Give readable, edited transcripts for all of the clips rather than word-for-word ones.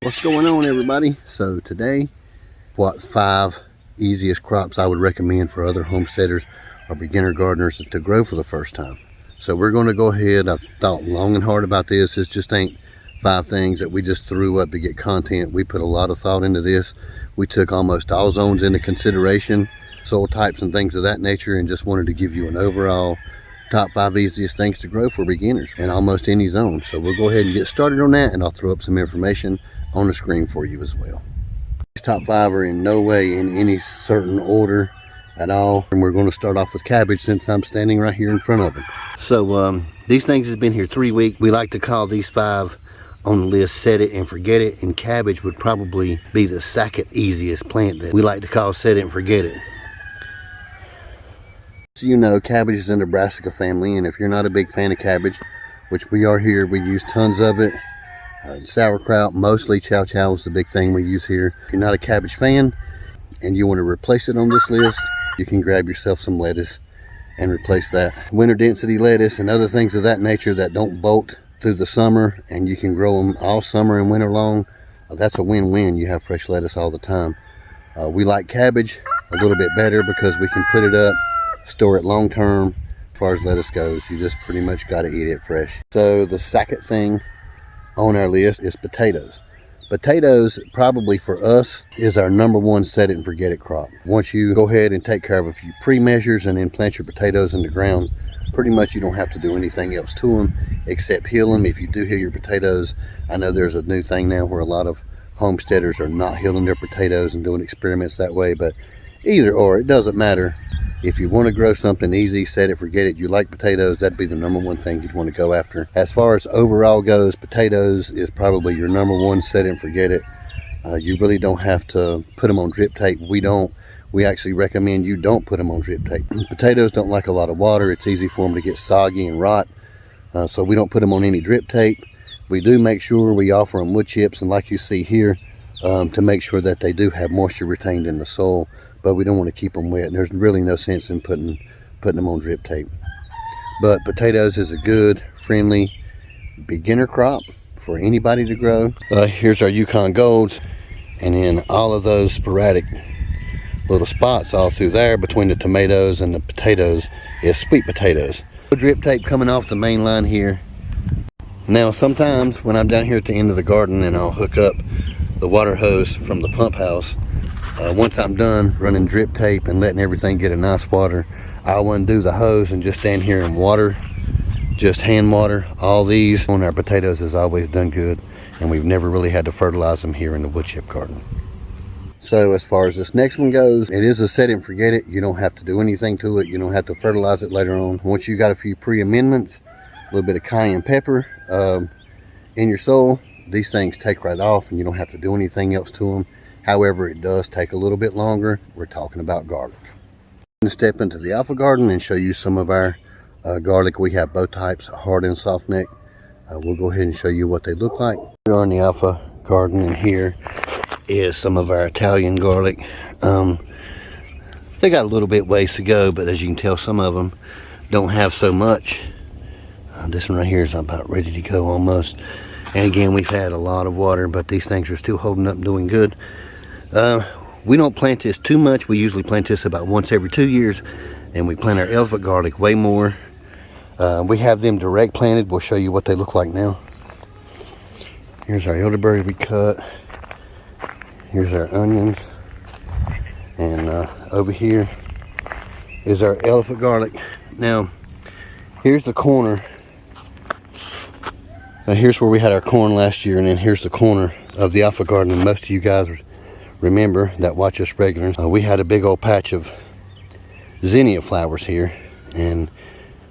What's going on, everybody? So today, what 5 easiest crops I would recommend for other homesteaders or beginner gardeners to grow for the first time. So we're going to go ahead. I've thought long and hard about this. This just ain't 5 things that we just threw up to get content. We put a lot of thought into this. We took almost all zones into consideration, soil types and things of that nature, and just wanted to give you an overall top 5 easiest things to grow for beginners in almost any zone. So we'll go ahead and get started on that, and I'll throw up some information on the screen for you as well. These top 5 are in no way in any certain order at all, and we're going to start off with cabbage since I'm standing right here in front of them. So these things has been here 3 weeks. We like to call these 5 on the list set it and forget it, and cabbage would probably be the second easiest plant that we like to call set it and forget it. So you know, cabbage is in the brassica family, and if you're not a big fan of cabbage, which we are here, we use tons of it. Sauerkraut, mostly chow chow is the big thing we use here. If you're not a cabbage fan and you want to replace it on this list, you can grab yourself some lettuce and replace that. Winter density lettuce and other things of that nature that don't bolt through the summer, and you can grow them all summer and winter long. That's a win-win. You have fresh lettuce all the time. We like cabbage a little bit better because we can put it up, store it long term. As far as lettuce goes, you just pretty much got to eat it fresh. So the second thing on our list is potatoes. Potatoes, probably for us, is our #1 set it and forget it crop. Once you go ahead and take care of a few pre-measures and then plant your potatoes in the ground, pretty much you don't have to do anything else to them except hill them. If you do hill your potatoes, I know there's a new thing now where a lot of homesteaders are not hilling their potatoes and doing experiments that way, but either or, it doesn't matter. If you want to grow something easy, set it, forget it, you like potatoes, that'd be the #1 thing you'd want to go after. As far as overall goes, potatoes is probably your #1 set it and forget it. You really don't have to put them on drip tape. We actually recommend you don't put them on drip tape. Potatoes don't like a lot of water. It's easy for them to get soggy and rot. So we don't put them on any drip tape. We do make sure we offer them wood chips, and like you see here, to make sure that they do have moisture retained in the soil. But we don't want to keep them wet, and there's really no sense in putting them on drip tape. But potatoes is a good, friendly beginner crop for anybody to grow. Here's our Yukon Golds, and then all of those sporadic little spots all through there between the tomatoes and the potatoes is sweet potatoes. Drip tape coming off the main line here. Now sometimes when I'm down here at the end of the garden and I'll hook up the water hose from the pump house, once I'm done running drip tape and letting everything get a nice water, I'll undo the hose and just stand here and water, just hand water. All these on our potatoes has always done good, and we've never really had to fertilize them here in the wood chip garden. So as far as this next one goes, it is a set and forget it. You don't have to do anything to it. You don't have to fertilize it later on. Once you got a few pre-amendments, a little bit of cayenne pepper in your soil, these things take right off and you don't have to do anything else to them. However, it does take a little bit longer. We're talking about garlic. I'm going to step into the alpha garden and show you some of our garlic. We have both types, hard and soft neck. We'll go ahead and show you what they look like. We're on the alpha garden, and here is some of our Italian garlic. They got a little bit ways to go, but as you can tell, some of them don't have so much. This one right here is about ready to go almost. And again, we've had a lot of water, but these things are still holding up and doing good. We don't plant this too much. We usually plant this about once every 2 years, and we plant our elephant garlic way more. We have them direct planted. We'll show you what they look like now. Here's our elderberry we cut. Here's our onions. And over here is our elephant garlic. Now, here's the corner. Here's where we had our corn last year, and then here's the corner of the alpha garden. And most of you guys remember that watch us regular. We had a big old patch of zinnia flowers here, and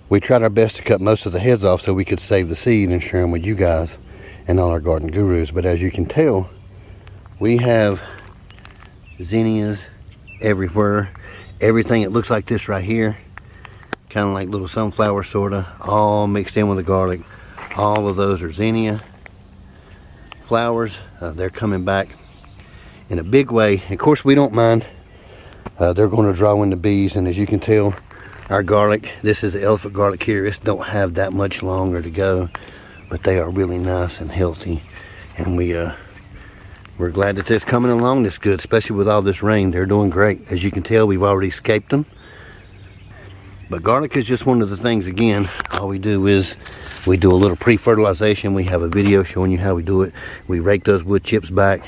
we tried our best to cut most of the heads off so we could save the seed and share them with you guys and all our garden gurus. But as you can tell, we have zinnias everywhere. Everything that looks like this right here, kind of like little sunflower sorta, all mixed in with the garlic. All of those are zinnia flowers. They're coming back in a big way. Of course, we don't mind. They're going to draw in the bees, and as you can tell, our garlic, this is the elephant garlic here, it don't have that much longer to go, but they are really nice and healthy, and we We're glad that they're coming along this good, especially with all this rain. They're doing great. As you can tell, we've already escaped them. But garlic is just one of the things, again, all we do is we do a little pre-fertilization. We have a video showing you how we do it. We rake those wood chips back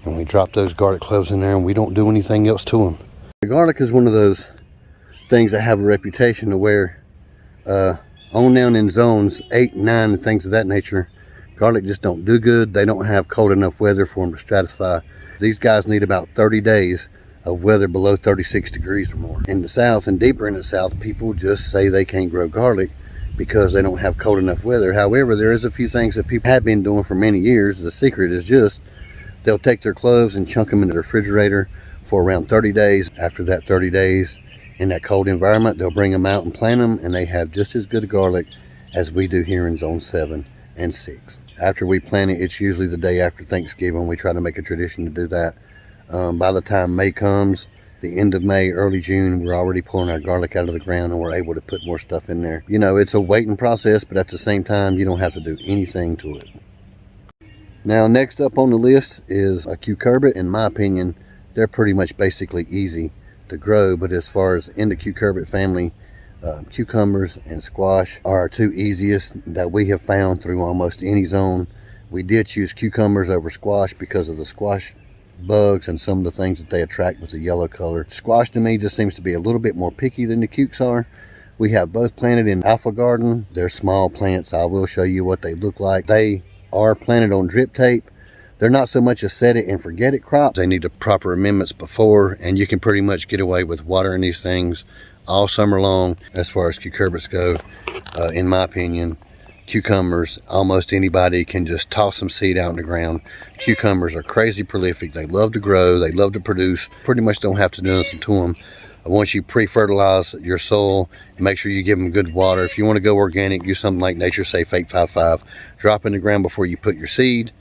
and we drop those garlic cloves in there, and we don't do anything else to them. The garlic is one of those things that have a reputation to where on down in zones 8 and 9 and things of that nature, garlic just don't do good. They don't have cold enough weather for them to stratify. These guys need about 30 days of weather below 36 degrees or more. In the south and deeper in the south, people just say they can't grow garlic because they don't have cold enough weather. However, there is a few things that people have been doing for many years. The secret is just they'll take their cloves and chunk them in the refrigerator for around 30 days. After that 30 days in that cold environment, they'll bring them out and plant them, and they have just as good a garlic as we do here in zone 7 and 6. After we plant it, it's usually the day after Thanksgiving. We try to make a tradition to do that. By the time May comes, the end of May, early June, we're already pulling our garlic out of the ground, and we're able to put more stuff in there. You know, it's a waiting process, but at the same time, you don't have to do anything to it. Now, next up on the list is a cucurbit. In my opinion, they're pretty much basically easy to grow, but as far as in the cucurbit family, cucumbers and squash are our two easiest that we have found through almost any zone. We did choose cucumbers over squash because of the squash bugs and some of the things that they attract with the yellow color. Squash to me just seems to be a little bit more picky than the cukes are. We have both planted in Alpha Garden. They're small plants. I will show you what they look like. They are planted on drip tape. They're not so much a set it and forget it crop. They need the proper amendments before, and you can pretty much get away with watering these things all summer long. As far as cucurbits go, in my opinion, cucumbers, almost anybody can just toss some seed out in the ground. Cucumbers are crazy prolific. They love to grow. They love to produce. Pretty much don't have to do anything to them. Once you pre-fertilize your soil, make sure you give them good water. If you want to go organic, use something like Nature Safe 855. Drop in the ground before you put your seed,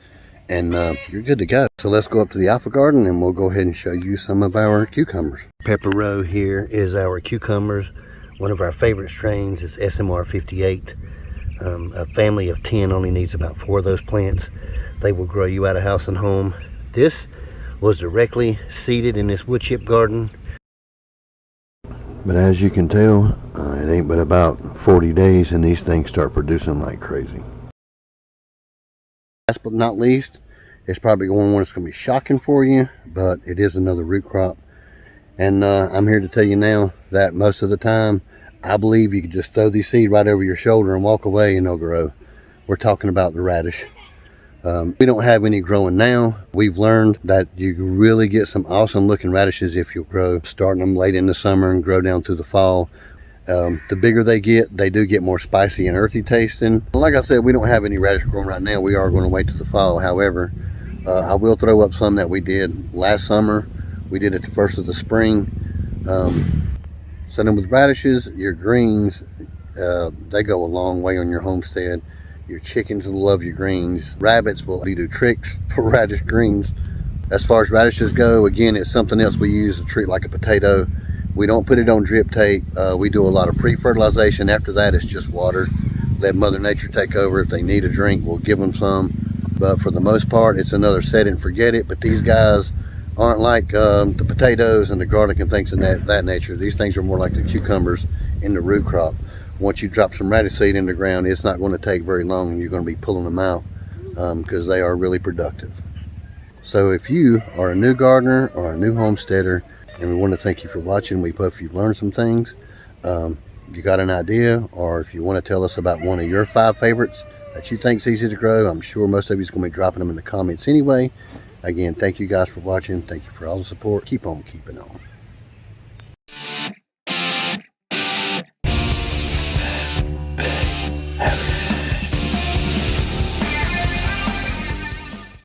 and you're good to go. So let's go up to the Alpha Garden and we'll go ahead and show you some of our cucumbers. Pepper Row here is our cucumbers. One of our favorite strains is SMR 58. A family of 10 only needs about 4 of those plants. They will grow you out of house and home. This was directly seeded in this wood chip garden. But as you can tell, it ain't but about 40 days and these things start producing like crazy. Last but not least, it's probably one that's going to be shocking for you, but it is another root crop. And I'm here to tell you now that most of the time, I believe you can just throw these seed right over your shoulder and walk away and they'll grow. We're talking about the radish. We don't have any growing now. We've learned that you really get some awesome looking radishes if you grow, starting them late in the summer and grow down through the fall. The bigger they get, they do get more spicy and earthy tasting. Like I said, we don't have any radish growing right now. We are going to wait till the fall. However, I will throw up some that we did last summer. We did it the first of the spring. Send them with radishes. Your greens, they go a long way on your homestead. Your chickens will love your greens. Rabbits will do tricks for radish greens. As far as radishes go, again, it's something else we use to treat like a potato. We don't put it on drip tape. We do a lot of pre-fertilization. After that, it's just water. Let Mother Nature take over. If they need a drink, we'll give them some. But for the most part, it's another set and forget it. But these guys aren't like the potatoes and the garlic and things of that nature. These things are more like the cucumbers in the root crop. Once you drop some radish seed in the ground, it's not going to take very long and you're going to be pulling them out because they are really productive. So if you are a new gardener or a new homesteader, and we want to thank you for watching, we hope you've learned some things. You got an idea, or if you want to tell us about one of your 5 favorites that you think is easy to grow, I'm sure most of you is going to be dropping them in the comments anyway. Again, thank you guys for watching. Thank you for all the support. Keep on keeping on.